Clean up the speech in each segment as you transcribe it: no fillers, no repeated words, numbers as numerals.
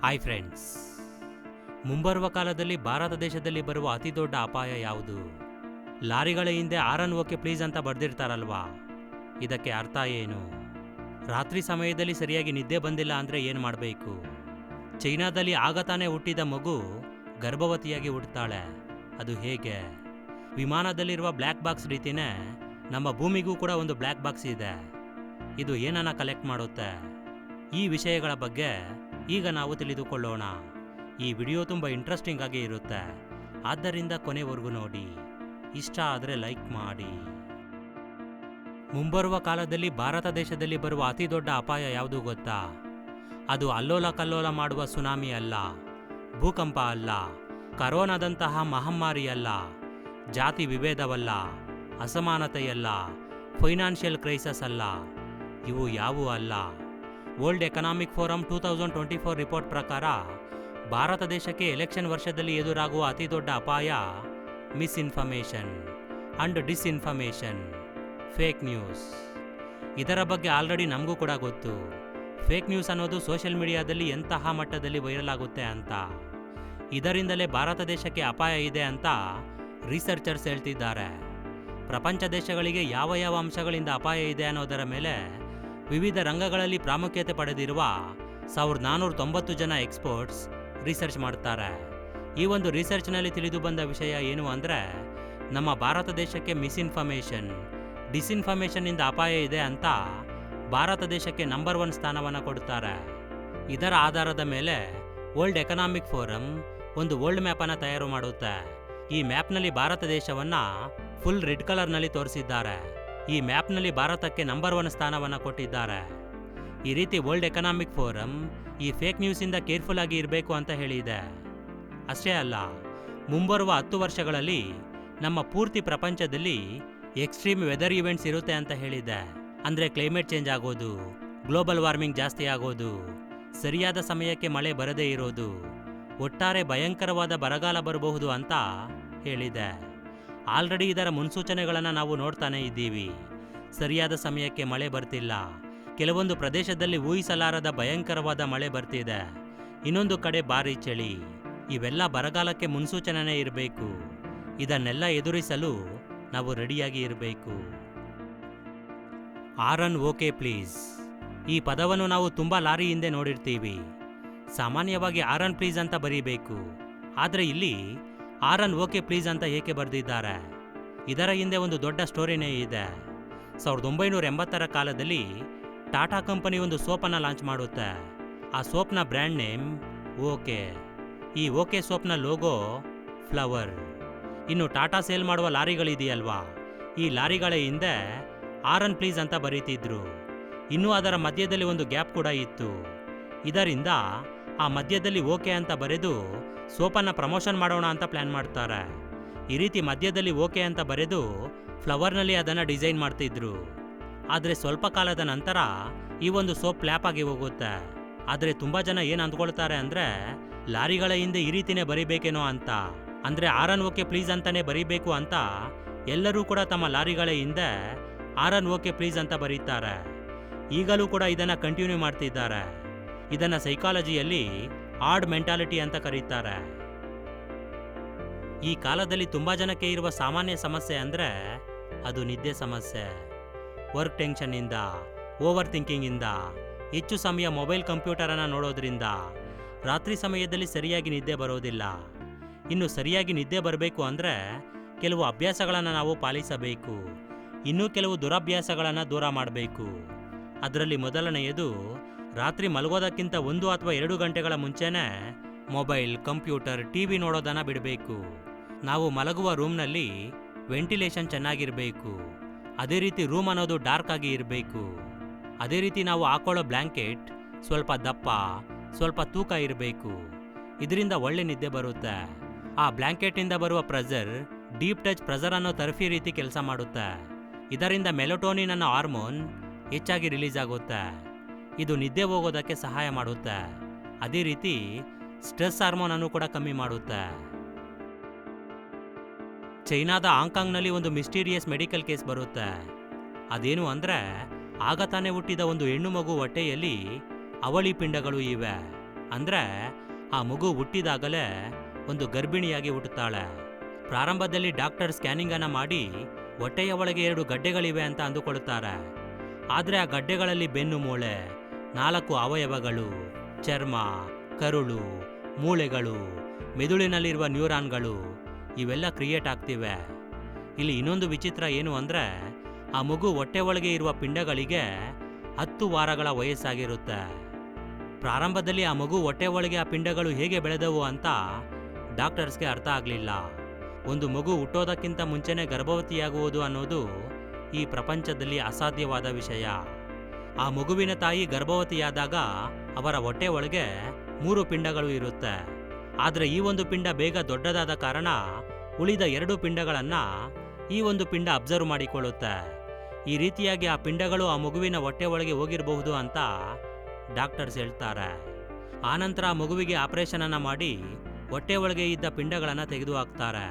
Hi friends, ಮುಂಬರುವ ಕಾಲದಲ್ಲಿ ಭಾರತ ದೇಶದಲ್ಲಿ ಬರುವ ಅತಿ ದೊಡ್ಡ ಅಪಾಯ ಯಾವುದು? ಲಾರಿಗಳ ಹಿಂದೆ ಆರನ್ ಓಕೆ ಪ್ಲೀಸ್ ಅಂತ ಬರೆದಿರ್ತಾರಲ್ವಾ, ಇದಕ್ಕೆ ಅರ್ಥ ಏನು? ರಾತ್ರಿ ಸಮಯದಲ್ಲಿ ಸರಿಯಾಗಿ ನಿದ್ದೆ ಬಂದಿಲ್ಲ ಅಂದರೆ ಏನು ಮಾಡಬೇಕು? ಚೈನಾದಲ್ಲಿ ಆಗ ತಾನೇ ಹುಟ್ಟಿದ ಮಗು ಗರ್ಭವತಿಯಾಗಿ ಹುಟ್ಟುತ್ತಾಳೆ, ಅದು ಹೇಗೆ? ವಿಮಾನದಲ್ಲಿರುವ ಬ್ಲ್ಯಾಕ್ ಬಾಕ್ಸ್ ರೀತಿಯೇ ನಮ್ಮ ಭೂಮಿಗೂ ಕೂಡ ಒಂದು ಬ್ಲ್ಯಾಕ್ ಬಾಕ್ಸ್ ಇದೆ, ಇದು ಏನನ್ನ ಕಲೆಕ್ಟ್ ಮಾಡುತ್ತೆ? ಈ ವಿಷಯಗಳ ಬಗ್ಗೆ ಈಗ ನಾವು ತಿಳಿದುಕೊಳ್ಳೋಣ. ಈ ವಿಡಿಯೋ ತುಂಬ ಇಂಟ್ರೆಸ್ಟಿಂಗ್ ಆಗಿ ಇರುತ್ತೆ, ಆದ್ದರಿಂದ ಕೊನೆವರೆಗೂ ನೋಡಿ. ಇಷ್ಟ ಆದರೆ ಲೈಕ್ ಮಾಡಿ. ಮುಂಬರುವ ಕಾಲದಲ್ಲಿ ಭಾರತ ದೇಶದಲ್ಲಿ ಬರುವ ಅತಿ ದೊಡ್ಡ ಅಪಾಯ ಯಾವುದು ಗೊತ್ತಾ? ಅದು ಅಲ್ಲೋಲ ಕಲ್ಲೋಲ ಮಾಡುವ ಸುನಾಮಿ ಅಲ್ಲ, ಭೂಕಂಪ ಅಲ್ಲ, ಕರೋನಾದಂತಹ ಮಹಾಮಾರಿ ಅಲ್ಲ, ಜಾತಿ ವಿಭೇದವಲ್ಲ, ಅಸಮಾನತೆಯಲ್ಲ, ಫೈನಾನ್ಷಿಯಲ್ ಕ್ರೈಸಸ್ ಅಲ್ಲ, ಇವು ಯಾವುವೂ ಅಲ್ಲ. ವರ್ಲ್ಡ್ ಎಕನಾಮಿಕ್ ಫೋರಂ 2024 ರಿಪೋರ್ಟ್ ಪ್ರಕಾರ ಭಾರತ ದೇಶಕ್ಕೆ ಎಲೆಕ್ಷನ್ ವರ್ಷದಲ್ಲಿ ಎದುರಾಗುವ ಅತಿ ದೊಡ್ಡ ಅಪಾಯ ಮಿಸ್ಇನ್ಫಾರ್ಮೇಷನ್ ಅಂಡ್ ಡಿಸ್ಇನ್ಫಾರ್ಮೇಷನ್, ಫೇಕ್ ನ್ಯೂಸ್. ಇದರ ಬಗ್ಗೆ ಆಲ್ರೆಡಿ ನಮಗೂ ಕೂಡ ಗೊತ್ತು. ಫೇಕ್ ನ್ಯೂಸ್ ಅನ್ನೋದು ಸೋಷಿಯಲ್ ಮೀಡಿಯಾದಲ್ಲಿ ಎಂತಹ ಮಟ್ಟದಲ್ಲಿ ವೈರಲ್ ಆಗುತ್ತೆ ಅಂತ. ಇದರಿಂದಲೇ ಭಾರತ ದೇಶಕ್ಕೆ ಅಪಾಯ ಇದೆ ಅಂತ ರಿಸರ್ಚರ್ಸ್ ಹೇಳ್ತಿದ್ದಾರೆ. ಪ್ರಪಂಚ ದೇಶಗಳಿಗೆ ಯಾವ ಯಾವ ಅಂಶಗಳಿಂದ ಅಪಾಯ ಇದೆ ಅನ್ನೋದರ ಮೇಲೆ ವಿವಿಧ ರಂಗಗಳಲ್ಲಿ ಪ್ರಾಮುಖ್ಯತೆ ಪಡೆದಿರುವ 1490 ಜನ ಎಕ್ಸ್ಪರ್ಟ್ಸ್ ರಿಸರ್ಚ್ ಮಾಡ್ತಾರೆ. ಈ ಒಂದು ರಿಸರ್ಚ್ನಲ್ಲಿ ತಿಳಿದು ಬಂದ ವಿಷಯ ಏನು ಅಂದರೆ, ನಮ್ಮ ಭಾರತ ದೇಶಕ್ಕೆ ಮಿಸ್ಇನ್ಫಾರ್ಮೇಷನ್, ಡಿಸ್ಇನ್ಫಾರ್ಮೇಷನ್ನಿಂದ ಅಪಾಯ ಇದೆ ಅಂತ ಭಾರತ ದೇಶಕ್ಕೆ ನಂಬರ್ 1 ಸ್ಥಾನವನ್ನು ಕೊಡ್ತಾರೆ. ಇದರ ಆಧಾರದ ಮೇಲೆ ವರ್ಲ್ಡ್ ಎಕನಾಮಿಕ್ ಫೋರಂ ಒಂದು ವರ್ಲ್ಡ್ ಮ್ಯಾಪನ್ನು ತಯಾರು ಮಾಡುತ್ತೆ. ಈ ಮ್ಯಾಪ್ನಲ್ಲಿ ಭಾರತ ದೇಶವನ್ನು ಫುಲ್ ರೆಡ್ ಕಲರ್ನಲ್ಲಿ ತೋರಿಸಿದ್ದಾರೆ. ಈ ಮ್ಯಾಪ್ನಲ್ಲಿ ಭಾರತಕ್ಕೆ ನಂಬರ್ 1 ಸ್ಥಾನವನ್ನು ಕೊಟ್ಟಿದ್ದಾರೆ. ಈ ರೀತಿ ವರ್ಲ್ಡ್ ಎಕನಾಮಿಕ್ ಫೋರಂ ಈ ಫೇಕ್ ನ್ಯೂಸಿಂದ ಕೇರ್ಫುಲ್ ಆಗಿ ಇರಬೇಕು ಅಂತ ಹೇಳಿದೆ. ಅಷ್ಟೇ ಅಲ್ಲ, ಮುಂಬರುವ 10 ವರ್ಷಗಳಲ್ಲಿ ನಮ್ಮ ಪೂರ್ತಿ ಪ್ರಪಂಚದಲ್ಲಿ ಎಕ್ಸ್ಟ್ರೀಮ್ ವೆದರ್ ಇವೆಂಟ್ಸ್ ಇರುತ್ತೆ ಅಂತ ಹೇಳಿದೆ. ಅಂದರೆ ಕ್ಲೈಮೇಟ್ ಚೇಂಜ್ ಆಗೋದು, ಗ್ಲೋಬಲ್ ವಾರ್ಮಿಂಗ್ ಜಾಸ್ತಿ ಆಗೋದು, ಸರಿಯಾದ ಸಮಯಕ್ಕೆ ಮಳೆ ಬರದೇ ಇರೋದು, ಒಟ್ಟಾರೆ ಭಯಂಕರವಾದ ಬರಗಾಲ ಬರಬಹುದು ಅಂತ ಹೇಳಿದೆ. ಆಲ್ರೆಡಿ ಇದರ ಮುನ್ಸೂಚನೆಗಳನ್ನು ನಾವು ನೋಡ್ತಾನೆ ಇದ್ದೀವಿ. ಸರಿಯಾದ ಸಮಯಕ್ಕೆ ಮಳೆ ಬರ್ತಿಲ್ಲ, ಕೆಲವೊಂದು ಪ್ರದೇಶದಲ್ಲಿ ಊಹಿಸಲಾರದ ಭಯಂಕರವಾದ ಮಳೆ ಬರ್ತಿದೆ, ಇನ್ನೊಂದು ಕಡೆ ಭಾರಿ ಚಳಿ. ಇವೆಲ್ಲ ಬರಗಾಲಕ್ಕೆ ಮುನ್ಸೂಚನೆನೇ ಇರಬೇಕು. ಇದನ್ನೆಲ್ಲ ಎದುರಿಸಲು ನಾವು ರೆಡಿಯಾಗಿ ಇರಬೇಕು. ಆರನ್ ಓಕೆ ಪ್ಲೀಸ್, ಈ ಪದವನ್ನು ನಾವು ತುಂಬ ಲಾರಿ ಹಿಂದೆ ನೋಡಿರ್ತೀವಿ. ಸಾಮಾನ್ಯವಾಗಿ ಆರನ್ ಪ್ಲೀಸ್ ಅಂತ ಬರೀಬೇಕು, ಆದರೆ ಇಲ್ಲಿ ಆರನ್ ಓಕೆ ಪ್ಲೀಸ್ ಅಂತ ಏಕೆ ಬರೆದಿದ್ದಾರೆ? ಇದರ ಹಿಂದೆ ಒಂದು ದೊಡ್ಡ ಸ್ಟೋರಿನೇ ಇದೆ. 1980ರ ಕಾಲದಲ್ಲಿ ಟಾಟಾ ಕಂಪನಿ ಒಂದು ಸೋಪನ್ನು ಲಾಂಚ್ ಮಾಡುತ್ತೆ. ಆ ಸೋಪ್ನ ಬ್ರ್ಯಾಂಡ್ ನೇಮ್ ಓಕೆ. ಈ ಓಕೆ ಸೋಪ್ನ ಲೋಗೋ ಫ್ಲವರ್. ಇನ್ನು ಟಾಟಾ ಸೇಲ್ ಮಾಡುವ ಲಾರಿಗಳಿದೆಯಲ್ವಾ, ಈ ಲಾರಿಗಳ ಹಿಂದೆ ಆರನ್ ಪ್ಲೀಸ್ ಅಂತ ಬರೀತಿದ್ರು. ಇನ್ನೂ ಅದರ ಮಧ್ಯದಲ್ಲಿ ಒಂದು ಗ್ಯಾಪ್ ಕೂಡ ಇತ್ತು. ಇದರಿಂದ ಆ ಮಧ್ಯದಲ್ಲಿ ಓಕೆ ಅಂತ ಬರೆದು ಸೋಪನ್ನು ಪ್ರಮೋಷನ್ ಮಾಡೋಣ ಅಂತ ಪ್ಲ್ಯಾನ್ ಮಾಡ್ತಾರೆ. ಈ ರೀತಿ ಮಧ್ಯದಲ್ಲಿ ಓಕೆ ಅಂತ ಬರೆದು ಫ್ಲವರ್ನಲ್ಲಿ ಅದನ್ನು ಡಿಸೈನ್ ಮಾಡ್ತಿದ್ರು. ಆದರೆ ಸ್ವಲ್ಪ ಕಾಲದ ನಂತರ ಈ ಒಂದು ಸೋಪ್ ಫ್ಲ್ಯಾಪ್ ಆಗಿ ಹೋಗುತ್ತೆ. ಆದರೆ ತುಂಬ ಜನ ಏನು ಅಂದ್ಕೊಳ್ತಾರೆ ಅಂದರೆ, ಲಾರಿಗಳ ಹಿಂದೆ ಈ ರೀತಿನೇ ಬರಿಬೇಕೇನೋ ಅಂತ, ಅಂದರೆ ಆರನ್ ಓಕೆ ಪ್ಲೀಸ್ ಅಂತಾನೆ ಬರೀಬೇಕು ಅಂತ ಎಲ್ಲರೂ ಕೂಡ ತಮ್ಮ ಲಾರಿಗಳ ಹಿಂದೆ ಆರನ್ ಓಕೆ ಪ್ಲೀಸ್ ಅಂತ ಬರೀತಾರೆ. ಈಗಲೂ ಕೂಡ ಇದನ್ನು ಕಂಟಿನ್ಯೂ ಮಾಡ್ತಿದ್ದಾರೆ. ಇದನ್ನು ಸೈಕಾಲಜಿಯಲ್ಲಿ ಆಡ್ ಮೆಂಟಾಲಿಟಿ ಅಂತ ಕರೀತಾರೆ. ಈ ಕಾಲದಲ್ಲಿ ತುಂಬ ಜನಕ್ಕೆ ಇರುವ ಸಾಮಾನ್ಯ ಸಮಸ್ಯೆ ಅಂದರೆ ಅದು ನಿದ್ದೆ ಸಮಸ್ಯೆ. ವರ್ಕ್ ಟೆನ್ಷನ್ನಿಂದ, ಓವರ್ ಥಿಂಕಿಂಗಿಂದ, ಹೆಚ್ಚು ಸಮಯ ಮೊಬೈಲ್ ಕಂಪ್ಯೂಟರನ್ನು ನೋಡೋದ್ರಿಂದ ರಾತ್ರಿ ಸಮಯದಲ್ಲಿ ಸರಿಯಾಗಿ ನಿದ್ದೆ ಬರೋದಿಲ್ಲ. ಇನ್ನು ಸರಿಯಾಗಿ ನಿದ್ದೆ ಬರಬೇಕು ಅಂದರೆ ಕೆಲವು ಅಭ್ಯಾಸಗಳನ್ನು ನಾವು ಪಾಲಿಸಬೇಕು. ಇನ್ನೂ ಕೆಲವು ದುರಭ್ಯಾಸಗಳನ್ನು ದೂರ ಮಾಡಬೇಕು. ಅದರಲ್ಲಿ ಮೊದಲನೆಯದು, ರಾತ್ರಿ ಮಲಗೋದಕ್ಕಿಂತ 1 ಅಥವಾ 2 ಗಂಟೆಗಳ ಮುಂಚೆನೇ ಮೊಬೈಲ್, ಕಂಪ್ಯೂಟರ್, ಟಿವಿ ನೋಡೋದನ್ನು ಬಿಡಬೇಕು. ನಾವು ಮಲಗುವ ರೂಮ್ನಲ್ಲಿ ವೆಂಟಿಲೇಷನ್ ಚೆನ್ನಾಗಿರಬೇಕು. ಅದೇ ರೀತಿ ರೂಮ್ ಅನ್ನೋದು ಡಾರ್ಕ್ ಆಗಿ ಇರಬೇಕು. ಅದೇ ರೀತಿ ನಾವು ಹಾಕೊಳ್ಳೋ ಬ್ಲ್ಯಾಂಕೆಟ್ ಸ್ವಲ್ಪ ದಪ್ಪ, ಸ್ವಲ್ಪ ತೂಕ ಇರಬೇಕು. ಇದರಿಂದ ಒಳ್ಳೆ ನಿದ್ದೆ ಬರುತ್ತೆ. ಆ ಬ್ಲ್ಯಾಂಕೆಟ್ನಿಂದ ಬರುವ ಪ್ರೆಷರ್ ಡೀಪ್ ಟಚ್ ಪ್ರೆಷರ್ ಅನ್ನೋ ಥೆರಪಿ ರೀತಿ ಕೆಲಸ ಮಾಡುತ್ತೆ. ಇದರಿಂದ ಮೆಲಟೋನಿನ್ ಅನ್ನೋ ಹಾರ್ಮೋನ್ ಹೆಚ್ಚಾಗಿ ರಿಲೀಸ್ ಆಗುತ್ತೆ. ಇದು ನಿದ್ದೆ ಹೋಗೋದಕ್ಕೆ ಸಹಾಯ ಮಾಡುತ್ತೆ. ಅದೇ ರೀತಿ ಸ್ಟ್ರೆಸ್ ಹಾರ್ಮೋನ್ ಅನ್ನು ಕೂಡ ಕಮ್ಮಿ ಮಾಡುತ್ತೆ. ಚೈನಾದ ಹಾಂಗ್ಕಾಂಗ್ನಲ್ಲಿ ಒಂದು ಮಿಸ್ಟೀರಿಯಸ್ ಮೆಡಿಕಲ್ ಕೇಸ್ ಬರುತ್ತೆ. ಅದೇನು ಅಂದರೆ, ಆಗ ತಾನೇ ಹುಟ್ಟಿದ ಒಂದು ಹೆಣ್ಣು ಮಗು ಹೊಟ್ಟೆಯಲ್ಲಿ ಅವಳಿ ಪಿಂಡಗಳು ಇವೆ. ಅಂದ್ರೆ ಆ ಮಗು ಹುಟ್ಟಿದಾಗಲೇ ಒಂದು ಗರ್ಭಿಣಿಯಾಗಿ ಹುಟ್ಟುತ್ತಾಳೆ. ಪ್ರಾರಂಭದಲ್ಲಿ ಡಾಕ್ಟರ್ ಸ್ಕ್ಯಾನಿಂಗ್ ಅನ್ನ ಮಾಡಿ ಹೊಟ್ಟೆಯ ಒಳಗೆ 2 ಗಡ್ಡೆಗಳಿವೆ ಅಂತ ಅಂದುಕೊಳ್ಳುತ್ತಾರೆ. ಆದ್ರೆ ಆ ಗಡ್ಡೆಗಳಲ್ಲಿ ಬೆನ್ನು ಮೂಳೆ, 4 ಅವಯವಗಳು, ಚರ್ಮ, ಕರುಳು, ಮೂಳೆಗಳು, ಮೆದುಳಿನಲ್ಲಿರುವ ನ್ಯೂರಾನ್ಗಳು ಇವೆಲ್ಲ ಕ್ರಿಯೇಟ್ ಆಗ್ತಿವೆ. ಇಲ್ಲಿ ಇನ್ನೊಂದು ವಿಚಿತ್ರ ಏನು ಅಂದ್ರೆ ಆ ಮಗು ಹೊಟ್ಟೆ ಒಳಗೆ ಇರುವ ಪಿಂಡಗಳಿಗೆ 10 ವಾರಗಳ ವಯಸ್ಸಾಗಿರುತ್ತೆ. ಪ್ರಾರಂಭದಲ್ಲಿ ಆ ಮಗು ಹೊಟ್ಟೆ ಒಳಗೆ ಆ ಪಿಂಡಗಳು ಹೇಗೆ ಬೆಳೆದವು ಅಂತ ಡಾಕ್ಟರ್ಸ್ಗೆ ಅರ್ಥ ಆಗಲಿಲ್ಲ. ಒಂದು ಮಗು ಹುಟ್ಟೋದಕ್ಕಿಂತ ಮುಂಚೆನೇ ಗರ್ಭವತಿಯಾಗುವುದು ಅನ್ನೋದು ಈ ಪ್ರಪಂಚದಲ್ಲಿ ಅಸಾಧ್ಯವಾದ ವಿಷಯ. ಆ ಮಗುವಿನ ತಾಯಿ ಗರ್ಭವತಿಯಾದಾಗ ಅವರ ಹೊಟ್ಟೆ ಒಳಗೆ 3 ಪಿಂಡಗಳು ಇರುತ್ತೆ. ಆದರೆ ಈ ಒಂದು ಪಿಂಡ ಬೇಗ ದೊಡ್ಡದಾದ ಕಾರಣ ಉಳಿದ 2 ಪಿಂಡಗಳನ್ನ ಈ ಒಂದು ಪಿಂಡ ಅಬ್ಸರ್ವ್ ಮಾಡಿಕೊಳ್ಳುತ್ತೆ. ಈ ರೀತಿಯಾಗಿ ಆ ಪಿಂಡಗಳು ಆ ಮಗುವಿನ ಹೊಟ್ಟೆ ಒಳಗೆ ಹೋಗಿರಬಹುದು ಅಂತ ಡಾಕ್ಟರ್ಸ್ ಹೇಳ್ತಾರೆ. ಆನಂತರ ಆ ಮಗುವಿಗೆ ಆಪರೇಷನ್ ಅನ್ನ ಮಾಡಿ ಹೊಟ್ಟೆ ಒಳಗೆ ಇದ್ದ ಪಿಂಡಗಳನ್ನ ತೆಗೆದು ಹಾಕ್ತಾರೆ.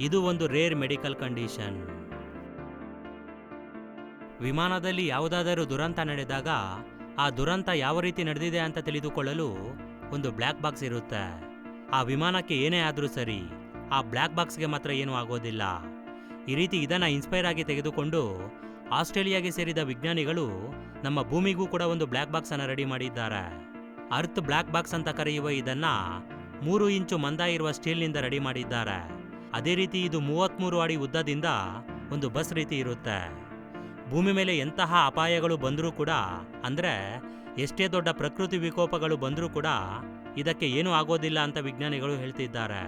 ಇದು ಒಂದು ರೇರ್ ಮೆಡಿಕಲ್ ಕಂಡೀಷನ್. ವಿಮಾನದಲ್ಲಿ ಯಾವುದಾದರೂ ದುರಂತ ನಡೆದಾಗ ಆ ದುರಂತ ಯಾವ ರೀತಿ ನಡೆದಿದೆ ಅಂತ ತಿಳಿದುಕೊಳ್ಳಲು ಒಂದು ಬ್ಲ್ಯಾಕ್ ಬಾಕ್ಸ್ ಇರುತ್ತೆ. ಆ ವಿಮಾನಕ್ಕೆ ಏನೇ ಆದರೂ ಸರಿ, ಆ ಬ್ಲ್ಯಾಕ್ ಬಾಕ್ಸ್ಗೆ ಮಾತ್ರ ಏನೂ ಆಗೋದಿಲ್ಲ. ಈ ರೀತಿ ಇದನ್ನ ಇನ್ಸ್ಪೈರ್ ಆಗಿ ತೆಗೆದುಕೊಂಡು ಆಸ್ಟ್ರೇಲಿಯಾಗೆ ಸೇರಿದ ವಿಜ್ಞಾನಿಗಳು ನಮ್ಮ ಭೂಮಿಗೂ ಕೂಡ ಒಂದು ಬ್ಲ್ಯಾಕ್ ಬಾಕ್ಸ್ ಅನ್ನು ರೆಡಿ ಮಾಡಿದ್ದಾರೆ. ಅರ್ತ್ ಬ್ಲ್ಯಾಕ್ ಬಾಕ್ಸ್ ಅಂತ ಕರೆಯುವ ಇದನ್ನ 3 ಇಂಚು ಮಂದ ಇರುವ ಸ್ಟೀಲ್ನಿಂದ ರೆಡಿ ಮಾಡಿದ್ದಾರೆ. ಅದೇ ರೀತಿ ಇದು 33 ಅಡಿ ಉದ್ದದಿಂದ ಒಂದು ಬಸ್ ರೀತಿ ಇರುತ್ತೆ. ಭೂಮಿ ಮೇಲೆ ಎಂತಹ ಅಪಾಯಗಳು ಬಂದರೂ ಕೂಡ, ಅಂದ್ರೆ ಎಷ್ಟೇ ದೊಡ್ಡ ಪ್ರಕೃತಿ ವಿಕೋಪಗಳು ಬಂದರೂ ಕೂಡ ಇದಕ್ಕೆ ಏನೂ ಆಗೋದಿಲ್ಲ ಅಂತ ವಿಜ್ಞಾನಿಗಳು ಹೇಳ್ತಿದ್ದಾರೆ.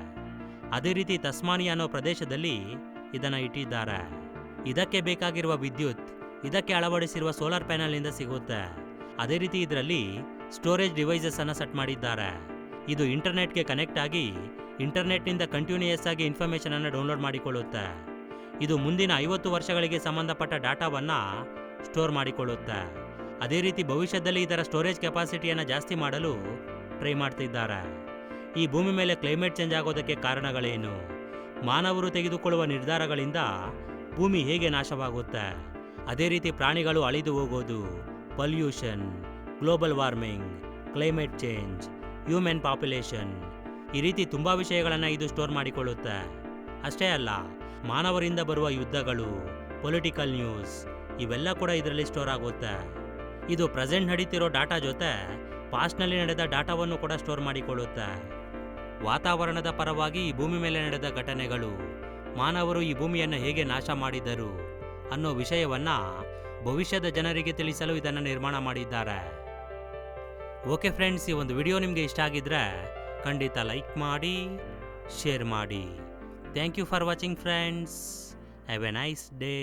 ಅದೇ ರೀತಿ ತಸ್ಮಾನಿಯಾ ಅನ್ನೋ ಪ್ರದೇಶದಲ್ಲಿ ಇದನ್ನ ಇಟ್ಟಿದ್ದಾರೆ. ಇದಕ್ಕೆ ಬೇಕಾಗಿರುವ ವಿದ್ಯುತ್ ಇದಕ್ಕೆ ಅಳವಡಿಸಿರುವ ಸೋಲಾರ್ ಪ್ಯಾನೆಲ್ನಿಂದ ಸಿಗುತ್ತೆ. ಅದೇ ರೀತಿ ಇದರಲ್ಲಿ ಸ್ಟೋರೇಜ್ ಡಿವೈಸಸ್ ಅನ್ನ ಸೆಟ್ ಮಾಡಿದ್ದಾರೆ. ಇದು ಇಂಟರ್ನೆಟ್ಗೆ ಕನೆಕ್ಟ್ ಆಗಿ ಇಂಟರ್ನೆಟ್ನಿಂದ ಕಂಟಿನ್ಯೂಯಸ್ ಆಗಿ ಇನ್ಫಾರ್ಮೇಷನ್ ಅನ್ನು ಡೌನ್ಲೋಡ್ ಮಾಡಿಕೊಳ್ಳುತ್ತೆ. ಇದು ಮುಂದಿನ 50 ವರ್ಷಗಳಿಗೆ ಸಂಬಂಧಪಟ್ಟ ಡಾಟಾವನ್ನ ಸ್ಟೋರ್ ಮಾಡಿಕೊಳ್ಳುತ್ತೆ. ಅದೇ ರೀತಿ ಭವಿಷ್ಯದಲ್ಲಿ ಇದರ ಸ್ಟೋರೇಜ್ ಕೆಪಾಸಿಟಿಯನ್ನು ಜಾಸ್ತಿ ಮಾಡಲು ಟ್ರೈ ಮಾಡ್ತಿದ್ದಾರೆ. ಈ ಭೂಮಿ ಮೇಲೆ ಕ್ಲೈಮೇಟ್ ಚೇಂಜ್ ಆಗೋದಕ್ಕೆ ಕಾರಣಗಳೇನು, ಮಾನವರು ತೆಗೆದುಕೊಳ್ಳುವ ನಿರ್ಧಾರಗಳಿಂದ ಭೂಮಿ ಹೇಗೆ ನಾಶವಾಗುತ್ತೆ, ಅದೇ ರೀತಿ ಪ್ರಾಣಿಗಳು ಅಳಿದು ಹೋಗೋದು, pollution, global warming, climate change, human population, ಈ ರೀತಿ ತುಂಬಾ ವಿಷಯಗಳನ್ನು ಇದು ಸ್ಟೋರ್ ಮಾಡಿಕೊಳ್ಳುತ್ತೆ. ಅಷ್ಟೇ ಅಲ್ಲ, ಮಾನವರಿಂದ ಬರುವ ಯುದ್ಧಗಳು, ಪೊಲಿಟಿಕಲ್ ನ್ಯೂಸ್ ಇವೆಲ್ಲ ಕೂಡ ಇದರಲ್ಲಿ ಸ್ಟೋರ್ ಆಗುತ್ತೆ. ಇದು ಪ್ರೆಸೆಂಟ್ ನಡೀತಿರೋ ಡಾಟಾ ಜೊತೆ ಪಾಸ್ಟ್ನಲ್ಲಿ ನಡೆದ ಡಾಟಾವನ್ನು ಕೂಡ ಸ್ಟೋರ್ ಮಾಡಿಕೊಳ್ಳುತ್ತೆ. ವಾತಾವರಣದ ಪರವಾಗಿ ಈ ಭೂಮಿ ಮೇಲೆ ನಡೆದ ಘಟನೆಗಳು, ಮಾನವರು ಈ ಭೂಮಿಯನ್ನು ಹೇಗೆ ನಾಶ ಮಾಡಿದರು ಅನ್ನೋ ವಿಷಯವನ್ನ ಭವಿಷ್ಯದ ಜನರಿಗೆ ತಿಳಿಸಲು ಇದನ್ನು ನಿರ್ಮಾಣ ಮಾಡಿದ್ದಾರೆ. ಓಕೆ ಫ್ರೆಂಡ್ಸ್, ಈ ಒಂದು ವಿಡಿಯೋ ನಿಮಗೆ ಇಷ್ಟ ಆಗಿದ್ರೆ ಖಂಡಿತ ಲೈಕ್ ಮಾಡಿ, ಶೇರ್ ಮಾಡಿ. Thank you for watching friends. Have a nice day.